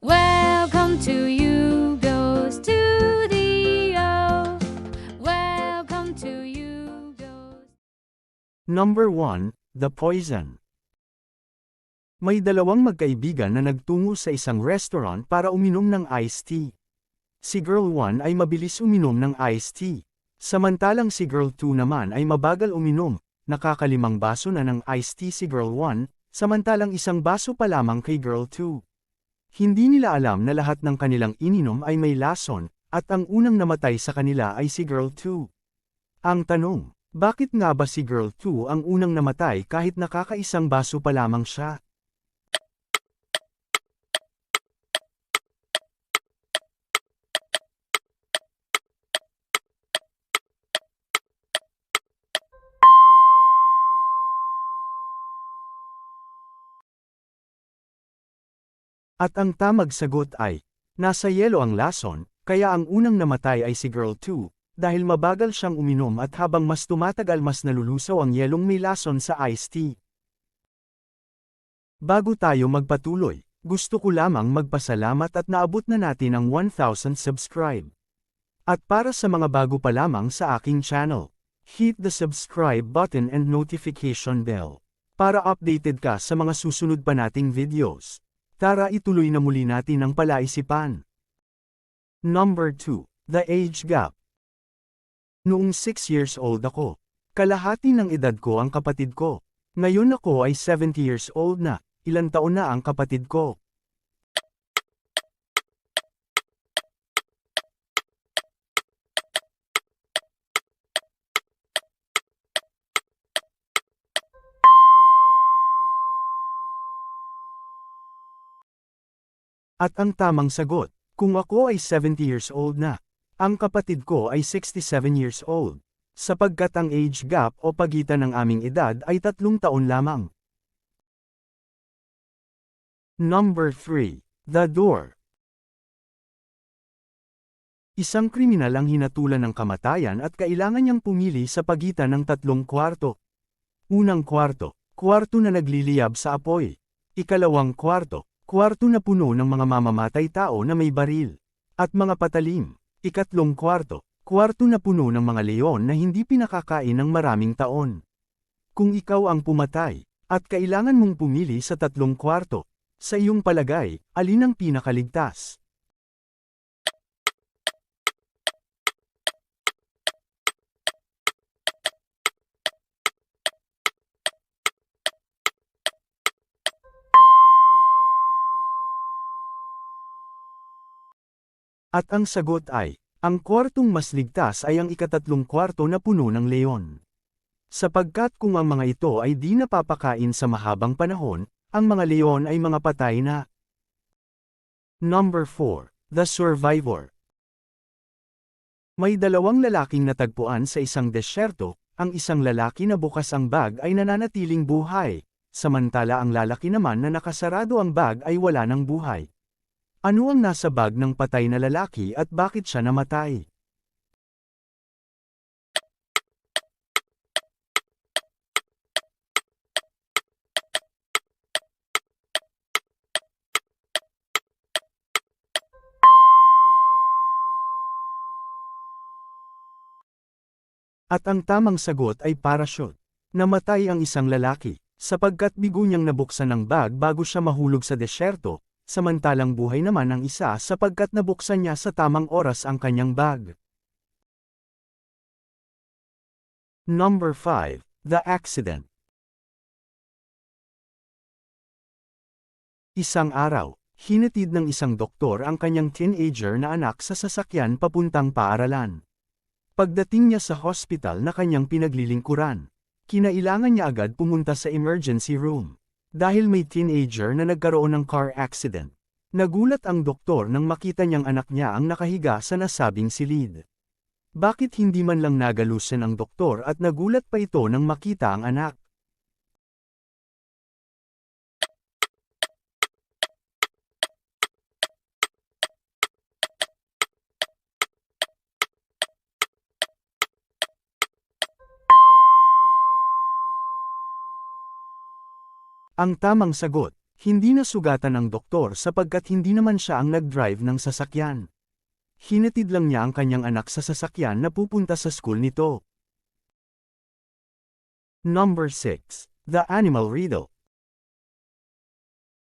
Welcome to Hugo Studio. Welcome to Hugo. Number 1, The Poison. May dalawang magkaibigan na nagtungo sa isang restaurant para uminom ng iced tea. Si Girl 1 ay mabilis uminom ng iced tea. Samantalang si Girl 2 naman ay mabagal uminom, nakakalimang baso na ng iced tea si Girl 1, samantalang isang baso pa lamang kay Girl 2. Hindi nila alam na lahat ng kanilang ininom ay may lason, at ang unang namatay sa kanila ay si Girl 2. Ang tanong, bakit nga ba si Girl 2 ang unang namatay kahit nakakaisang baso pa lamang siya? At ang tamang sagot ay, nasa yelo ang lason, kaya ang unang namatay ay si Girl 2, dahil mabagal siyang uminom at habang mas tumatagal mas nalulusaw ang yelong may lason sa iced tea. Bago tayo magpatuloy, gusto ko lamang magpasalamat at naabot na natin ang 1,000 subscribe. At para sa mga bago pa lamang sa aking channel, hit the subscribe button and notification bell, para updated ka sa mga susunod pa nating videos. Tara ituloy na muli natin ang palaisipan. Number 2. The Age Gap. Noong 6 years old ako, kalahati ng edad ko ang kapatid ko. Ngayon ako ay 70 years old na, ilang taon na ang kapatid ko. At ang tamang sagot, kung ako ay 70 years old na, ang kapatid ko ay 67 years old, sapagkat ang age gap o pagitan ng aming edad ay 3 taon lamang. Number 3. The Door. Isang kriminal ang hinatulan ng kamatayan at kailangan niyang pumili sa pagitan ng 3 kwarto. Unang kwarto, kwarto na nagliliyab sa apoy. Ikalawang kwarto, kwarto na puno ng mga mamamatay tao na may baril, at mga patalim. Ikatlong kwarto, kwarto na puno ng mga leon na hindi pinakakain ng maraming taon. Kung ikaw ang pumatay, at kailangan mong pumili sa 3 kwarto, sa iyong palagay, alin ang pinakaligtas? At ang sagot ay, ang kwartong mas ligtas ay ang ika-3 kwarto na puno ng leon. Sapagkat kung ang mga ito ay di napapakain sa mahabang panahon, ang mga leon ay mga patay na. Number 4. The Survivor. May dalawang lalaking natagpuan sa isang desyerto, ang isang lalaki na bukas ang bag ay nananatiling buhay, samantala ang lalaki naman na nakasarado ang bag ay wala ng buhay. Ano ang nasa bag ng patay na lalaki at bakit siya namatay? At ang tamang sagot ay parachute. Namatay ang isang lalaki, sapagkat bigo niyang nabuksan ang bag bago siya mahulog sa desyerto, samantalang buhay naman ang isa sapagkat nabuksan niya sa tamang oras ang kanyang bag. Number 5. The Accident. Isang araw, hinatid ng isang doktor ang kanyang teenager na anak sa sasakyan papuntang paaralan. Pagdating niya sa hospital na kanyang pinaglilingkuran, kinailangan niya agad pumunta sa emergency room. Dahil may teenager na nagkaroon ng car accident. Nagulat ang doktor nang makita niyang anak niya ang nakahiga sa nasabing silid. Bakit hindi man lang nagalusin ang doktor at nagulat pa ito nang makita ang anak? Ang tamang sagot, Hindi nasugatan ang doktor sapagkat hindi naman siya ang nag-drive ng sasakyan. Hinatid lang niya ang kanyang anak sa sasakyan na pupunta sa school nito. Number 6. The Animal Riddle.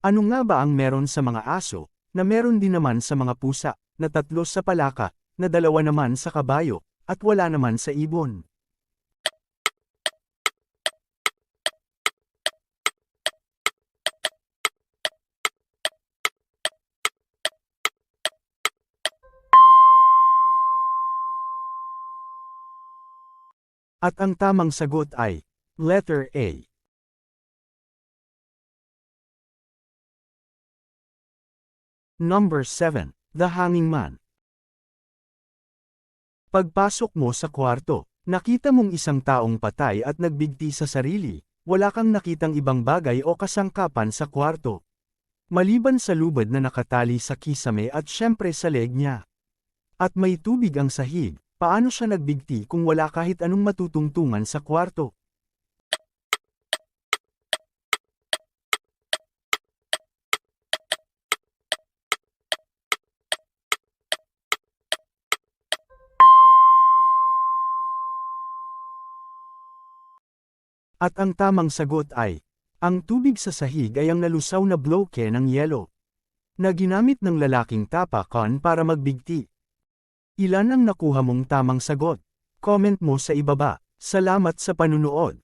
Ano nga ba ang meron sa mga aso, na meron din naman sa mga pusa, na 3 sa palaka, na 2 naman sa kabayo, at wala naman sa ibon? At ang tamang sagot ay, letter A. Number 7. The Hanging Man. Pagpasok mo sa kwarto, nakita mong isang taong patay at nagbigti sa sarili, wala kang nakitang ibang bagay o kasangkapan sa kwarto. Maliban sa lubad na nakatali sa kisame at syempre sa leg niya. At may tubig ang sahig, paano siya nagbigti kung wala kahit anong matutungtungan sa kwarto? At ang tamang sagot ay, ang tubig sa sahig ay ang nalusaw na bloke ng yelo, na ginamit ng lalaking tapakan para magbigti. Ilan ang nakuha mong tamang sagot? Comment mo sa ibaba. Salamat sa panunood.